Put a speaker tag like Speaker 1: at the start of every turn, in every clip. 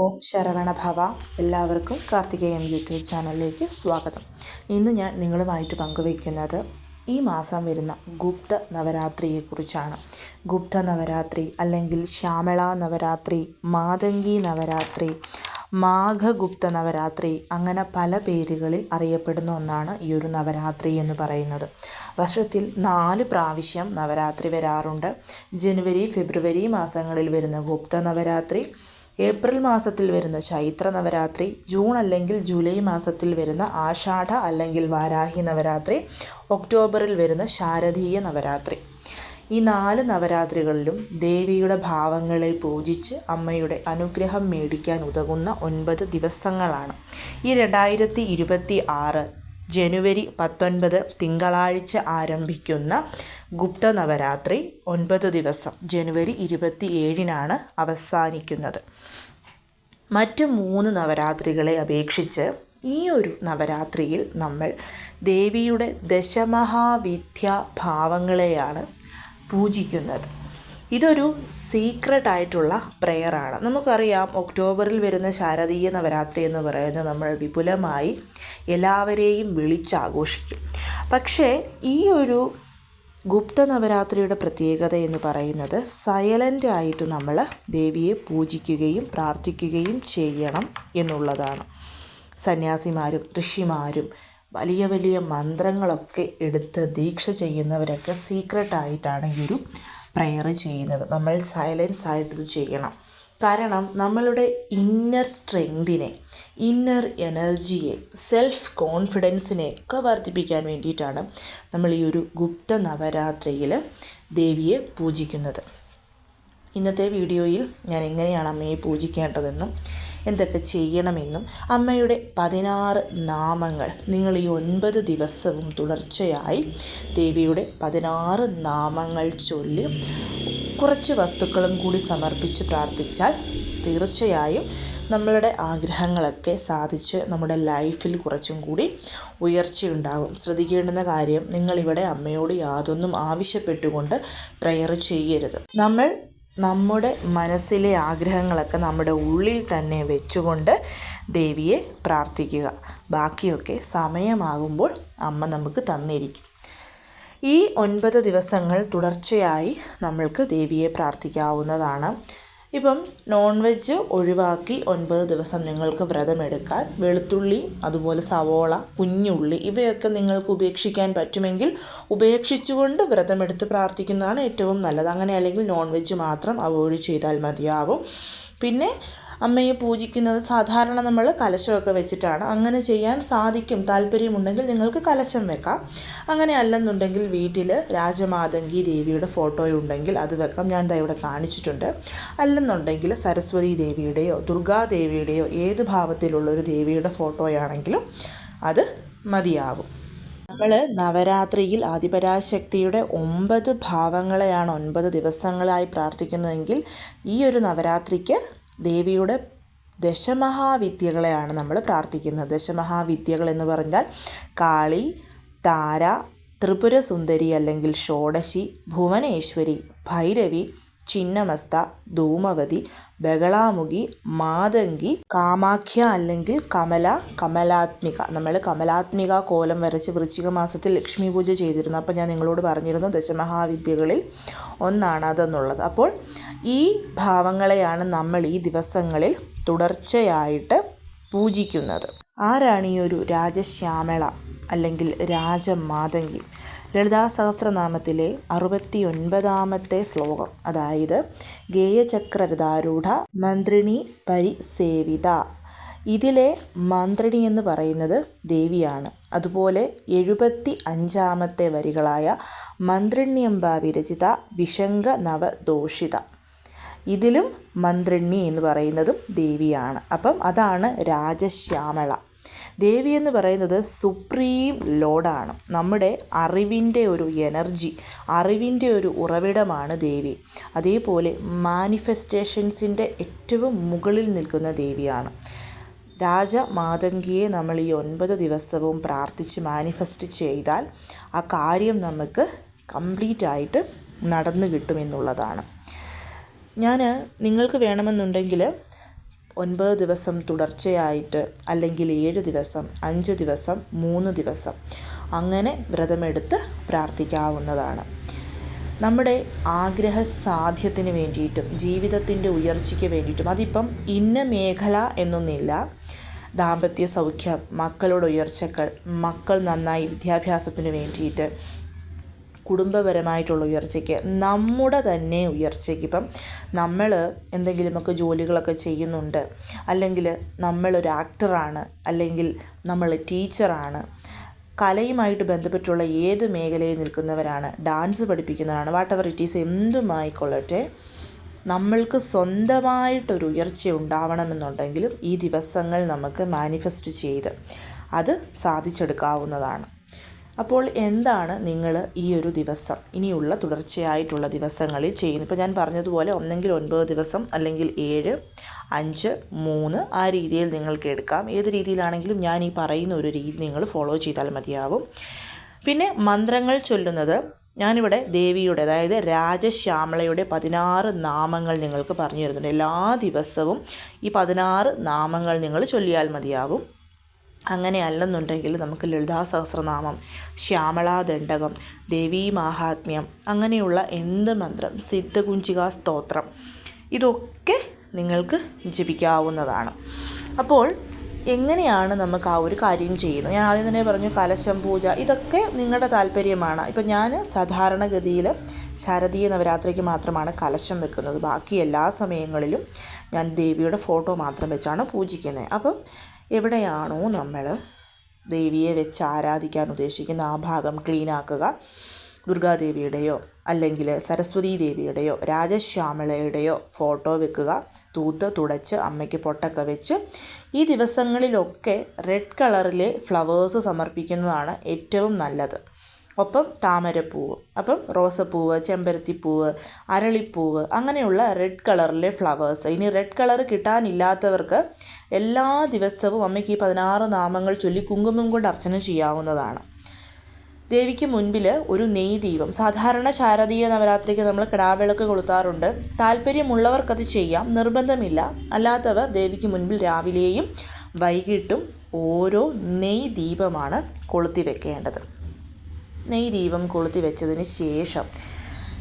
Speaker 1: ഓം ശരവണ ഭവ. എല്ലാവർക്കും കാർത്തികേയം യൂട്യൂബ് ചാനലിലേക്ക് സ്വാഗതം. ഇന്ന് ഞാൻ നിങ്ങളുമായിട്ട് പങ്കുവയ്ക്കുന്നത് ഈ മാസം വരുന്ന ഗുപ്ത നവരാത്രിയെക്കുറിച്ചാണ്. ഗുപ്ത നവരാത്രി അല്ലെങ്കിൽ ശ്യാമള നവരാത്രി, മാതംഗി നവരാത്രി, മാഘഗുപ്ത നവരാത്രി, അങ്ങനെ പല പേരുകളിൽ അറിയപ്പെടുന്ന ഒന്നാണ് ഈ ഒരു നവരാത്രി എന്ന് പറയുന്നത്. വർഷത്തിൽ 4 പ്രാവശ്യം നവരാത്രി വരാറുണ്ട്. ജനുവരി, ഫെബ്രുവരി മാസങ്ങളിൽ വരുന്ന ഗുപ്ത നവരാത്രി, ഏപ്രിൽ മാസത്തിൽ വരുന്ന ചൈത്ര നവരാത്രി, ജൂൺ അല്ലെങ്കിൽ ജൂലൈ മാസത്തിൽ വരുന്ന ആഷാഢ അല്ലെങ്കിൽ വാരാഹി നവരാത്രി, ഒക്ടോബറിൽ വരുന്ന ശാരദീയ നവരാത്രി. ഈ 4 നവരാത്രികളിലും ദേവിയുടെ ഭാവങ്ങളെ പൂജിച്ച് അമ്മയുടെ അനുഗ്രഹം മേടിക്കാൻ ഉതകുന്ന 9 ദിവസങ്ങളാണ്. ഈ 2026 ജനുവരി 19 തിങ്കളാഴ്ച ആരംഭിക്കുന്ന ഗുപ്ത നവരാത്രി 9 ദിവസം ജനുവരി 27 അവസാനിക്കുന്നത്. മറ്റ് 3 നവരാത്രികളെ അപേക്ഷിച്ച് ഈ ഒരു നവരാത്രിയിൽ നമ്മൾ ദേവിയുടെ ദശമഹാവിദ്യ ഭാവങ്ങളെയാണ് പൂജിക്കുന്നത്. ഇതൊരു സീക്രട്ട് ആയിട്ടുള്ള പ്രെയറാണ്. നമുക്കറിയാം, ഒക്ടോബറിൽ വരുന്ന ശാരദീയ നവരാത്രി എന്ന് പറയുന്നത് നമ്മൾ വിപുലമായി എല്ലാവരെയും വിളിച്ചാഘോഷിക്കും. പക്ഷേ ഈ ഒരു ഗുപ്ത നവരാത്രിയുടെ പ്രത്യേകത എന്ന് പറയുന്നത് സൈലൻ്റ് ആയിട്ട് നമ്മൾ ദേവിയെ പൂജിക്കുകയും പ്രാർത്ഥിക്കുകയും ചെയ്യണം എന്നുള്ളതാണ്. സന്യാസിമാരും ഋഷിമാരും വലിയ വലിയ മന്ത്രങ്ങളൊക്കെ എടുത്ത് ദീക്ഷ ചെയ്യുന്നവരൊക്കെ സീക്രട്ടായിട്ടാണ് ഈ ഒരു പ്രെയർ ചെയ്യുന്നത്. നമ്മൾ സൈലൻസ് ആയിട്ട് ഇത് ചെയ്യണം. കാരണം നമ്മളുടെ ഇന്നർ സ്ട്രെങ്തിനെ, ഇന്നർ എനർജിയെ, സെൽഫ് കോൺഫിഡൻസിനെ ഒക്കെ വർദ്ധിപ്പിക്കാൻ വേണ്ടിയിട്ടാണ് നമ്മൾ ഈ ഒരു ഗുപ്ത നവരാത്രിയിൽ ദേവിയെ പൂജിക്കുന്നത്. ഇന്നത്തെ വീഡിയോയിൽ ഞാൻ എങ്ങനെയാണ് അമ്മയെ പൂജിക്കേണ്ടതെന്നും എന്തൊക്കെ ചെയ്യണമെന്നും അമ്മയുടെ 16 നാമങ്ങൾ നിങ്ങൾ ഈ 9 ദിവസവും തുടർച്ചയായി ദേവിയുടെ 16 നാമങ്ങൾ ചൊല്ലി കുറച്ച് വസ്തുക്കളും കൂടി സമർപ്പിച്ച് പ്രാർത്ഥിച്ചാൽ തീർച്ചയായും നമ്മളുടെ ആഗ്രഹങ്ങളൊക്കെ സാധിച്ച് നമ്മുടെ ലൈഫിൽ കുറച്ചും കൂടി ഉയർച്ചയുണ്ടാകും. ശ്രദ്ധിക്കേണ്ടുന്ന കാര്യം, നിങ്ങളിവിടെ അമ്മയോട് യാതൊന്നും ആവശ്യപ്പെട്ടുകൊണ്ട് പ്രെയർ ചെയ്യരുത്. നമ്മൾ നമ്മുടെ മനസ്സിലെ ആഗ്രഹങ്ങളൊക്കെ നമ്മുടെ ഉള്ളിൽ തന്നെ വെച്ചുകൊണ്ട് ദേവിയെ പ്രാർത്ഥിക്കുക. ബാക്കിയൊക്കെ സമയമാകുമ്പോൾ അമ്മ നമുക്ക് തന്നിരിക്കും. ഈ 9 ദിവസങ്ങൾ തുടർച്ചയായി നമ്മൾക്ക് ദേവിയെ പ്രാർത്ഥിക്കാവുന്നതാണ്. ഇപ്പം നോൺ വെജ് ഒഴിവാക്കി 9 ദിവസം നിങ്ങൾക്ക് വ്രതമെടുക്കാൻ വെളുത്തുള്ളി, അതുപോലെ സവോള, കുഞ്ഞുള്ളി ഇവയൊക്കെ നിങ്ങൾക്ക് ഉപേക്ഷിക്കാൻ പറ്റുമെങ്കിൽ ഉപേക്ഷിച്ചുകൊണ്ട് വ്രതമെടുത്ത് പ്രാർത്ഥിക്കുന്നതാണ് ഏറ്റവും നല്ലത്. അങ്ങനെ അല്ലെങ്കിൽ നോൺ വെജ് മാത്രം അവോയ്ഡ് ചെയ്താൽ മതിയാവും. പിന്നെ അമ്മയെ പൂജിക്കുന്നത് സാധാരണ നമ്മൾ കലശമൊക്കെ വെച്ചിട്ടാണ്. അങ്ങനെ ചെയ്യാൻ സാധിക്കും. താല്പര്യമുണ്ടെങ്കിൽ നിങ്ങൾക്ക് കലശം വെക്കാം. അങ്ങനെ അല്ലെന്നുണ്ടെങ്കിൽ വീട്ടിൽ രാജമാതംഗി ദേവിയുടെ ഫോട്ടോയുണ്ടെങ്കിൽ അത് വെക്കാം. ഞാൻ ഇവിടെ കാണിച്ചിട്ടുണ്ട്. അല്ലെന്നുണ്ടെങ്കിൽ സരസ്വതി ദേവിയുടെയോ ദുർഗാദേവിയുടെയോ ഏത് ഭാവത്തിലുള്ളൊരു ദേവിയുടെ ഫോട്ടോയാണെങ്കിലും അത് മതിയാകും. നമ്മൾ നവരാത്രിയിൽ ആദിപരാശക്തിയുടെ 9 ഭാവങ്ങളെയാണ് 9 ദിവസങ്ങളായി പ്രാർത്ഥിക്കുന്നതെങ്കിൽ ഈ ഒരു നവരാത്രിക്ക് ദേവിയുടെ ദശമഹാവിദ്യകളെയാണ് നമ്മൾ പ്രാർത്ഥിക്കുന്നത്. ദശമഹാവിദ്യകൾ എന്ന് പറഞ്ഞാൽ കാളി, താര, ത്രിപുരസുന്ദരി അല്ലെങ്കിൽ ഷോഡശി, ഭുവനേശ്വരി, ഭൈരവി, ചിന്നമസ്ത, ധൂമവതി, ബഗളാമുഖി, മാതംഗി, കാമാഖ്യ അല്ലെങ്കിൽ കമലാത്മിക. നമ്മൾ കമലാത്മിക കോലം വരച്ച് വൃശ്ചിക മാസത്തിൽ ലക്ഷ്മി പൂജ ചെയ്തിരുന്നു. അപ്പോൾ ഞാൻ നിങ്ങളോട് പറഞ്ഞിരുന്നു ദശമഹാവിദ്യകളിൽ ഒന്നാണ് അതെന്നുള്ളത്. അപ്പോൾ ഈ ഭാവങ്ങളെയാണ് നമ്മൾ ഈ ദിവസങ്ങളിൽ തുടർച്ചയായിട്ട് പൂജിക്കുന്നത്. ആരാണ് ഈ ഒരു രാജശ്യാമള അല്ലെങ്കിൽ രാജമാതംഗി? ലളിതാ സഹസ്രനാമത്തിലെ 69ാമത്തെ ശ്ലോകം, അതായത് ഗേയചക്രരഥാരൂഢ മന്ത്രിണി പരിസേവിത. ഇതിലെ മന്ത്രിണി എന്ന് പറയുന്നത് ദേവിയാണ്. അതുപോലെ 75ാമത്തെ വരികളായ മന്ത്രിണ്യംബ വിരചിത വിശങ്ക നവദോഷിത, ഇതിലും മന്ത്രിണി എന്ന് പറയുന്നതും ദേവിയാണ്. അപ്പം അതാണ് രാജശ്യാമള. ദേവി എന്ന് പറയുന്നത് സുപ്രീം ലോഡാണ്. നമ്മുടെ അറിവിൻ്റെ ഒരു എനർജി, അറിവിൻ്റെ ഒരു ഉറവിടമാണ് ദേവി. അതേപോലെ മാനിഫെസ്റ്റേഷൻസിൻ്റെ ഏറ്റവും മുകളിൽ നിൽക്കുന്ന ദേവിയാണ്. രാജമാതംഗിയെ നമ്മൾ ഈ 9 ദിവസവും പ്രാർത്ഥിച്ച് മാനിഫെസ്റ്റ് ചെയ്താൽ ആ കാര്യം നമുക്ക് കംപ്ലീറ്റ് ആയിട്ട് നടന്നു കിട്ടുമെന്നുള്ളതാണ്. ഞാൻ നിങ്ങൾക്ക് വേണമെന്നുണ്ടെങ്കിൽ 9 ദിവസം തുടർച്ചയായിട്ട്, അല്ലെങ്കിൽ 7 ദിവസം, 5 ദിവസം, 3 ദിവസം അങ്ങനെ വ്രതമെടുത്ത് പ്രാർത്ഥിക്കാവുന്നതാണ്. നമ്മുടെ ആഗ്രഹ സാധ്യത്തിന് വേണ്ടിയിട്ടും ജീവിതത്തിൻ്റെ ഉയർച്ചയ്ക്ക് വേണ്ടിയിട്ടും, അതിപ്പം ഇന്ന മേഖല എന്നൊന്നില്ല, ദാമ്പത്യ സൗഖ്യം, മക്കളുടെ ഉയർച്ചകൾ, മക്കൾ നന്നായി വിദ്യാഭ്യാസത്തിന് വേണ്ടിയിട്ട്, കുടുംബപരമായിട്ടുള്ള ഉയർച്ചയ്ക്ക്, നമ്മുടെ തന്നെ ഉയർച്ചയ്ക്ക്. ഇപ്പം നമ്മൾ എന്തെങ്കിലുമൊക്കെ ജോലികളൊക്കെ ചെയ്യുന്നുണ്ട്, അല്ലെങ്കിൽ നമ്മളൊരു ആക്ടറാണ്, അല്ലെങ്കിൽ നമ്മൾ ടീച്ചറാണ്, കലയുമായിട്ട് ബന്ധപ്പെട്ടുള്ള ഏത് മേഖലയിൽ നിൽക്കുന്നവരാണ്, ഡാൻസ് പഠിപ്പിക്കുന്നവരാണ്, വാട്ട് എവർ ഇറ്റ് ഈസ്, എന്തുമായിക്കൊള്ളട്ടെ, നമ്മൾക്ക് സ്വന്തമായിട്ടൊരു ഉയർച്ച ഉണ്ടാവണമെന്നുണ്ടെങ്കിലും ഈ ദിവസങ്ങൾ നമുക്ക് മാനിഫെസ്റ്റ് ചെയ്ത് അത് സാധിച്ചെടുക്കാവുന്നതാണ്. അപ്പോൾ എന്താണ് നിങ്ങൾ ഈ ഒരു ദിവസം, ഇനിയുള്ള തുടർച്ചയായിട്ടുള്ള ദിവസങ്ങളിൽ ചെയ്യുന്നത്? ഇപ്പോൾ ഞാൻ പറഞ്ഞതുപോലെ ഒന്നെങ്കിൽ 9 ദിവസം, അല്ലെങ്കിൽ 7, 5, 3 ആ രീതിയിൽ നിങ്ങൾക്ക് എടുക്കാം. ഏത് രീതിയിലാണെങ്കിലും ഞാൻ ഈ പറയുന്ന ഒരു രീതി നിങ്ങൾ ഫോളോ ചെയ്താൽ മതിയാവും. പിന്നെ മന്ത്രങ്ങൾ ചൊല്ലുന്നത്, ഞാനിവിടെ ദേവിയുടെ, അതായത് രാജശ്യാമളയുടെ 16 നാമങ്ങൾ നിങ്ങൾക്ക് പറഞ്ഞു തരുന്നുണ്ട്. എല്ലാ ദിവസവും ഈ 16 നാമങ്ങൾ നിങ്ങൾ ചൊല്ലിയാൽ മതിയാവും. അങ്ങനെ അല്ലെന്നുണ്ടെങ്കിൽ നമുക്ക് ലളിതാ സഹസ്രനാമം, ശ്യാമളാദണ്ഡകം, ദേവീ മാഹാത്മ്യം, അങ്ങനെയുള്ള എന്ത് മന്ത്രം, സിദ്ധകുഞ്ചികാ സ്തോത്രം, ഇതൊക്കെ നിങ്ങൾക്ക് ജപിക്കാവുന്നതാണ്. അപ്പോൾ എങ്ങനെയാണ് നമുക്ക് ആ ഒരു കാര്യം ചെയ്യുന്നത്? ഞാൻ ആദ്യം തന്നെ പറഞ്ഞു, കലശം പൂജ, ഇതൊക്കെ നിങ്ങളുടെ താല്പര്യമാണ്. ഇപ്പം ഞാൻ സാധാരണഗതിയിൽ ശാരദീയ നവരാത്രിക്ക് മാത്രമാണ് കലശം വെക്കുന്നത്. ബാക്കി എല്ലാ സമയങ്ങളിലും ഞാൻ ദേവിയുടെ ഫോട്ടോ മാത്രം വെച്ചാണ് പൂജിക്കുന്നത്. അപ്പം എവിടെയാണോ നമ്മൾ ദേവിയെ വെച്ച് ആരാധിക്കാൻ ഉദ്ദേശിക്കുന്ന ആ ഭാഗം ക്ലീനാക്കുക. ദുർഗാദേവിയുടെയോ അല്ലെങ്കിൽ സരസ്വതീ ദേവിയുടെയോ രാജശ്യാമളയുടെയോ ഫോട്ടോ വെക്കുക. തൂത്ത് തുടച്ച് അമ്മയ്ക്ക് പൊട്ടൊക്കെ വെച്ച് ഈ ദിവസങ്ങളിലൊക്കെ റെഡ് കളറിലെ ഫ്ലവേഴ്സ് സമർപ്പിക്കുന്നതാണ് ഏറ്റവും നല്ലത്. ഒപ്പം താമരപ്പൂവ്, അപ്പം റോസപ്പൂവ്, ചെമ്പരത്തിപ്പൂവ്, അരളിപ്പൂവ്, അങ്ങനെയുള്ള റെഡ് കളറിലെ ഫ്ലവേഴ്സ്. ഇനി റെഡ് കളർ കിട്ടാനില്ലാത്തവർക്ക് എല്ലാ ദിവസവും അമ്മയ്ക്ക് ഈ 16 നാമങ്ങൾ ചൊല്ലി കുങ്കുമം കൊണ്ട് അർച്ചന ചെയ്യാവുന്നതാണ്. ദേവിക്ക് മുൻപിൽ ഒരു നെയ് ദീപം, സാധാരണ ശാരദീയ നവരാത്രിക്ക് നമ്മൾ കിടാവിളക്ക് കൊളുത്താറുണ്ട്. താല്പര്യമുള്ളവർക്കത് ചെയ്യാം, നിർബന്ധമില്ല. അല്ലാത്തവർ ദേവിക്ക് മുൻപിൽ രാവിലെയും വൈകിട്ടും ഓരോ നെയ് ദീപമാണ് കൊളുത്തി വെക്കേണ്ടത്. നെയ് ദീപം കൊളുത്തി വെച്ചതിന് ശേഷം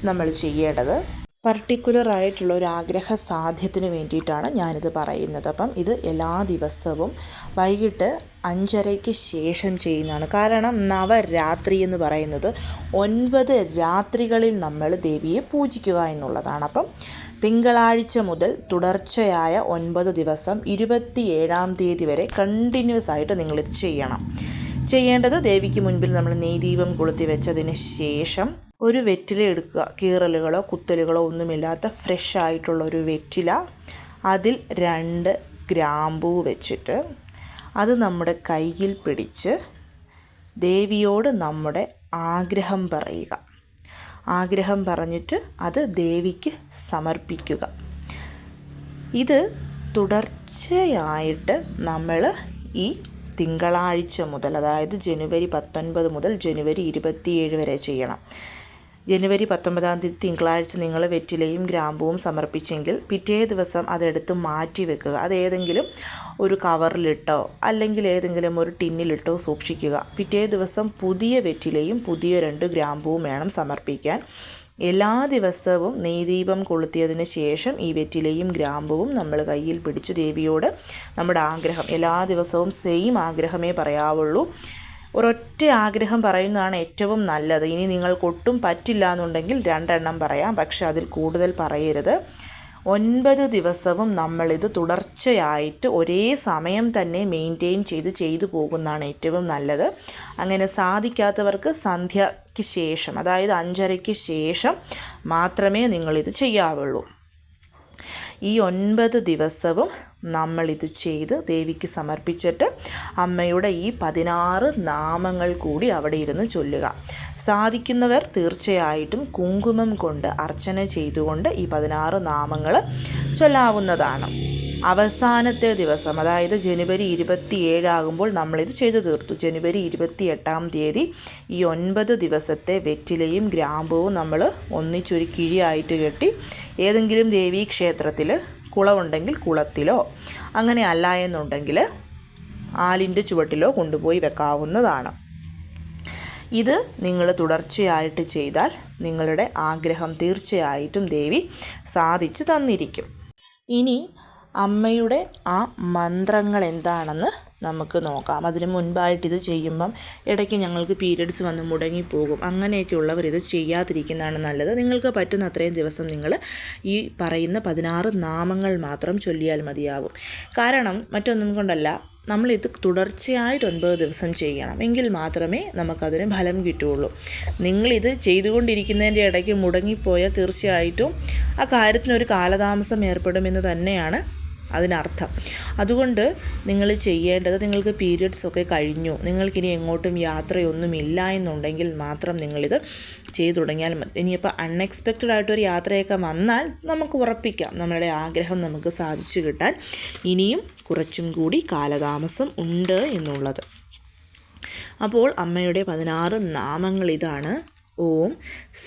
Speaker 1: നമ്മൾ ചെയ്യേണ്ടത്, പർട്ടിക്കുലറായിട്ടുള്ള ഒരു ആഗ്രഹ സാധ്യത്തിന് വേണ്ടിയിട്ടാണ് ഞാനിത് പറയുന്നത്. അപ്പം ഇത് എല്ലാ ദിവസവും വൈകിട്ട് 5:30 ശേഷം ചെയ്യുന്നതാണ്. കാരണം നവരാത്രി എന്ന് പറയുന്നത് 9 രാത്രികളിൽ നമ്മൾ ദേവിയെ പൂജിക്കുക എന്നുള്ളതാണ്. അപ്പം തിങ്കളാഴ്ച മുതൽ തുടർച്ചയായ 9 ദിവസം 27-ാം തീയതി വരെ കണ്ടിന്യൂസ് ആയിട്ട് നിങ്ങളിത് ചെയ്യണം. ചെയ്യേണ്ടത്, ദേവിക്ക് മുൻപിൽ നമ്മൾ നെയ്ദീപം കൊളുത്തി വെച്ചതിന് ശേഷം ഒരു വെറ്റില എടുക്കുക. കീറലുകളോ കുത്തലുകളോ ഒന്നുമില്ലാത്ത ഫ്രഷ് ആയിട്ടുള്ള ഒരു വെറ്റില, അതിൽ 2 ഗ്രാമ്പൂ വെച്ചിട്ട് അത് നമ്മുടെ കയ്യിൽ പിടിച്ച് ദേവിയോട് നമ്മുടെ ആഗ്രഹം പറയുക. ആഗ്രഹം പറഞ്ഞിട്ട് അത് ദേവിക്ക് സമർപ്പിക്കുക. ഇത് തുടർച്ചയായിട്ട് നമ്മൾ ഈ തിങ്കളാഴ്ച മുതൽ, അതായത് ജനുവരി 19 മുതൽ ജനുവരി 27 വരെ ചെയ്യണം. ജനുവരി 19-ാം തീയതി തിങ്കളാഴ്ച നിങ്ങൾ വെറ്റിലയും ഗ്രാമ്പൂവും സമർപ്പിച്ചെങ്കിൽ പിറ്റേ ദിവസം അതെടുത്ത് മാറ്റി വെക്കുക. അത് ഏതെങ്കിലും ഒരു കവറിലിട്ടോ അല്ലെങ്കിൽ ഏതെങ്കിലും ഒരു ടിന്നിലിട്ടോ സൂക്ഷിക്കുക. പിറ്റേ ദിവസം പുതിയ വെറ്റിലയും പുതിയ 2 ഗ്രാമ്പൂവും വേണം സമർപ്പിക്കാൻ. എല്ലാ ദിവസവും നെയ്ദീപം കൊളുത്തിയതിന് ശേഷം ഈ വെറ്റിലയും ഗ്രാമ്പുവും നമ്മൾ കയ്യിൽ പിടിച്ച് ദേവിയോട് നമ്മുടെ ആഗ്രഹം, എല്ലാ ദിവസവും സെയിം ആഗ്രഹമേ പറയാവുള്ളൂ. ഒരൊറ്റ ആഗ്രഹം പറയുന്നതാണ് ഏറ്റവും നല്ലത്. ഇനി നിങ്ങൾക്കൊട്ടും പറ്റില്ല എന്നുണ്ടെങ്കിൽ 2 എണ്ണം പറയാം, പക്ഷെ അതിൽ കൂടുതൽ പറയരുത്. 9 ദിവസവും നമ്മളിത് തുടർച്ചയായിട്ട് ഒരേ സമയം തന്നെ മെയിൻറ്റെയിൻ ചെയ്തു പോകുന്നതാണ് ഏറ്റവും നല്ലത്. അങ്ങനെ സാധിക്കാത്തവർക്ക് സന്ധ്യയ്ക്ക് ശേഷം, അതായത് 5:30 ശേഷം മാത്രമേ നിങ്ങളിത് ചെയ്യാവുള്ളൂ. ഈ 9 ദിവസവും നമ്മളിത് ചെയ്ത് ദേവിക്ക് സമർപ്പിച്ചിട്ട് അമ്മയുടെ ഈ 16 നാമങ്ങൾ കൂടി അവിടെ ഇരുന്ന് ചൊല്ലുക. സാധിക്കുന്നവർ തീർച്ചയായിട്ടും കുങ്കുമം കൊണ്ട് അർച്ചന ചെയ്തുകൊണ്ട് ഈ 16 നാമങ്ങൾ ചൊല്ലാവുന്നതാണ്. അവസാനത്തെ ദിവസം, അതായത് ജനുവരി 27 ആകുമ്പോൾ നമ്മളിത് ചെയ്തു തീർത്തു. ജനുവരി 28-ാം തീയതി ഈ 9 ദിവസത്തെ വെറ്റിലയും ഗ്രാമ്പൂവും നമ്മൾ ഒന്നിച്ചൊരു കിഴിയായിട്ട് കെട്ടി ഏതെങ്കിലും ദേവീ ക്ഷേത്രത്തിൽ കുളമുണ്ടെങ്കിൽ കുളത്തിലോ, അങ്ങനെ അല്ല എന്നുണ്ടെങ്കിൽ ആലിൻ്റെ ചുവട്ടിലോ കൊണ്ടുപോയി വെക്കാവുന്നതാണ്. ഇത് നിങ്ങൾ തുടർച്ചയായിട്ട് ചെയ്താൽ നിങ്ങളുടെ ആഗ്രഹം തീർച്ചയായിട്ടും ദേവി സാധിച്ചു തന്നിരിക്കും. ഇനി അമ്മയുടെ ആ മന്ത്രങ്ങൾ എന്താണെന്ന് നമുക്ക് നോക്കാം. അതിന് മുൻപായിട്ട് ഇത് ചെയ്യുമ്പം ഇടയ്ക്ക് ഞങ്ങൾക്ക് പീരിയഡ്സ് വന്ന് മുടങ്ങിപ്പോകും. അങ്ങനെയൊക്കെയുള്ളവർ ഇത് ചെയ്യാതിരിക്കുന്നതാണ് നല്ലത്. നിങ്ങൾക്ക് പറ്റുന്ന അത്രയും ദിവസം നിങ്ങൾ ഈ പറയുന്ന 16 നാമങ്ങൾ മാത്രം ചൊല്ലിയാൽ മതിയാകും. കാരണം മറ്റൊന്നും കൊണ്ടല്ല, നമ്മളിത് തുടർച്ചയായിട്ട് 9 ദിവസം ചെയ്യണം. എങ്കിൽ മാത്രമേ നമുക്കതിന് ഫലം കിട്ടുകയുള്ളൂ. നിങ്ങളിത് ചെയ്തുകൊണ്ടിരിക്കുന്നതിൻ്റെ ഇടയ്ക്ക് മുടങ്ങിപ്പോയാൽ തീർച്ചയായിട്ടും ആ കാര്യത്തിനൊരു കാലതാമസം ഏർപ്പെടുമെന്ന് തന്നെയാണ് അതിനർത്ഥം. അതുകൊണ്ട് നിങ്ങൾ ചെയ്യേണ്ടത്, നിങ്ങൾക്ക് പീരിയഡ്സൊക്കെ കഴിഞ്ഞു, നിങ്ങൾക്കിനി എങ്ങോട്ടും യാത്രയൊന്നുമില്ല എന്നുണ്ടെങ്കിൽ മാത്രം നിങ്ങളിത് ചെയ്തു തുടങ്ങിയാൽ മതി. ഇനിയിപ്പോൾ അൺഎക്സ്പെക്റ്റഡ് ആയിട്ടൊരു യാത്രയൊക്കെ വന്നാൽ നമുക്ക് ഉറപ്പിക്കാം നമ്മുടെ ആഗ്രഹം നമുക്ക് സാധിച്ചു കിട്ടാൻ ഇനിയും കുറച്ചും കൂടി കാലതാമസം ഉണ്ട് എന്നുള്ളത്. അപ്പോൾ അമ്മയുടെ 16 നാമങ്ങൾ ഇതാണ്. ഓം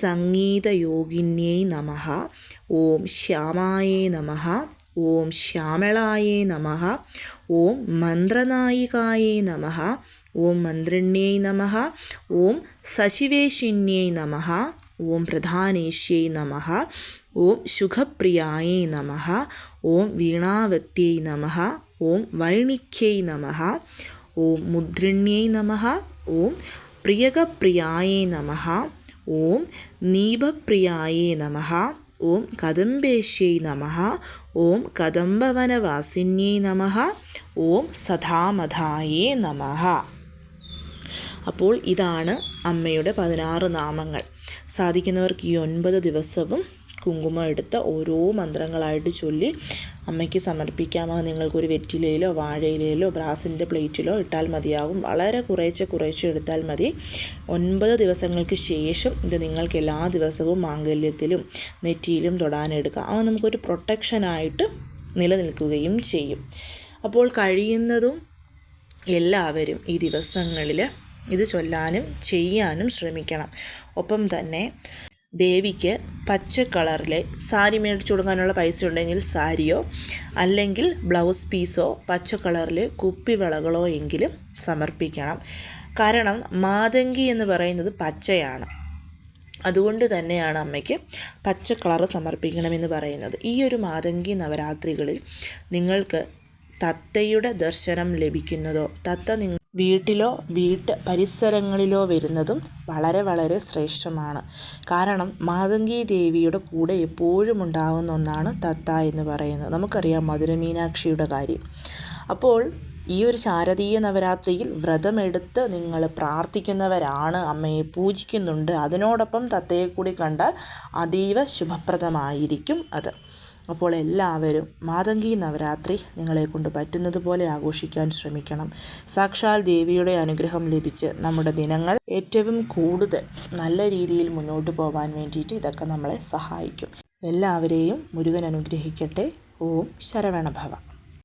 Speaker 1: സംഗീതയോഗിന്യൈ നമഃ, ഓം ശ്യാമായേ നമഃ, ഓം ശ്യാമളായേ നമഃ, ഓം മന്ത്രനായികായേ നമഃ, ഓം മന്ത്രിണ്യൈ നമഃ, ഓം സശിവേശിന്യൈ നമഃ, ഓം പ്രധാനേശ്യൈ നമഃ, ഓം സുഖപ്രിയായേ നമഃ, ഓം വീണാവത്യൈ നമഃ, ഓം വൈണിക്യൈ നമഃ, ഓം മുദ്രിണ്യൈ നമഃ, ഓം പ്രിയകപ്രിയായേ നമഃ, ഓം നീപപ്രിയായേ നമഃ, ഓം കദംബേശ്യൈ നമഃ, ഓം കദംബവനവാസിന്യൈ നമഃ, ഓം സദാമധായേ നമഃ. അപ്പോൾ ഇതാണ് അമ്മയുടെ 16 നാമങ്ങൾ. സാധിക്കുന്നവർക്ക് ഈ 9 ദിവസവും കുങ്കുമം എടുത്ത് ഓരോ മന്ത്രങ്ങളായിട്ട് ചൊല്ലി അമ്മയ്ക്ക് സമർപ്പിക്കാമോ. നിങ്ങൾക്കൊരു വെറ്റിലയിലോ വാഴയിലയിലോ ബ്രാസിൻ്റെ പ്ലേറ്റിലോ ഇട്ടാൽ മതിയാകും. വളരെ കുറേശ്ശെ എടുത്താൽ മതി. 9 ദിവസങ്ങൾക്ക് ശേഷം ഇത് നിങ്ങൾക്ക് എല്ലാ ദിവസവും മാംഗല്യത്തിലും നെറ്റിയിലും തൊടാനെടുക്കാം. അത് നമുക്കൊരു പ്രൊട്ടക്ഷനായിട്ട് നിലനിൽക്കുകയും ചെയ്യും. അപ്പോൾ കഴിയുന്നതും എല്ലാവരും ഈ ദിവസങ്ങളിൽ ഇത് ചൊല്ലാനും ചെയ്യാനും ശ്രമിക്കണം. ഒപ്പം തന്നെ ദേവിക്ക് പച്ച കളറിലെ സാരി മേടിച്ചു കൊടുക്കാനുള്ള പൈസ ഉണ്ടെങ്കിൽ സാരിയോ അല്ലെങ്കിൽ ബ്ലൗസ് പീസോ പച്ച കളറിലെ കുപ്പിവളകളോ എങ്കിലും സമർപ്പിക്കണം. കാരണം മാതങ്കി എന്ന് പറയുന്നത് പച്ചയാണ്. അതുകൊണ്ട് തന്നെയാണ് അമ്മയ്ക്ക് പച്ച കളറ് സമർപ്പിക്കണമെന്ന് പറയുന്നത്. ഈ ഒരു മാതങ്കി നവരാത്രികളിൽ നിങ്ങൾക്ക് തത്തയുടെ ദർശനം ലഭിക്കുന്നതോ തത്ത വീട്ടിലോ പരിസരങ്ങളിലോ വരുന്നതും വളരെ ശ്രേഷ്ഠമാണ്. കാരണം മാതങ്കി ദേവിയുടെ കൂടെ എപ്പോഴും ഉണ്ടാകുന്ന ഒന്നാണ് തത്ത എന്ന് പറയുന്നത്. നമുക്കറിയാം മധുരമീനാക്ഷിയുടെ കാര്യം. അപ്പോൾ ഈ ഒരു ശാരദീയ നവരാത്രിയിൽ വ്രതമെടുത്ത് നിങ്ങൾ പ്രാർത്ഥിക്കുന്നവരാണ്, അമ്മയെ പൂജിക്കുന്നുണ്ട്, അതിനോടൊപ്പം തത്തയെ കൂടി കണ്ടാൽ അതീവ ശുഭപ്രദമായിരിക്കും അത്. അപ്പോൾ എല്ലാവരും മാതങ്കി നവരാത്രി നിങ്ങളെക്കൊണ്ട് പറ്റുന്നത് പോലെ ആഘോഷിക്കാൻ ശ്രമിക്കണം. സാക്ഷാൽ ദേവിയുടെ അനുഗ്രഹം ലഭിച്ച് നമ്മുടെ ദിനങ്ങൾ ഏറ്റവും കൂടുതൽ നല്ല രീതിയിൽ മുന്നോട്ട് പോകാൻ വേണ്ടിയിട്ട് ഇതൊക്കെ നമ്മളെ സഹായിക്കും. എല്ലാവരെയും മുരുകൻ അനുഗ്രഹിക്കട്ടെ. ഓം ശരവണഭവ.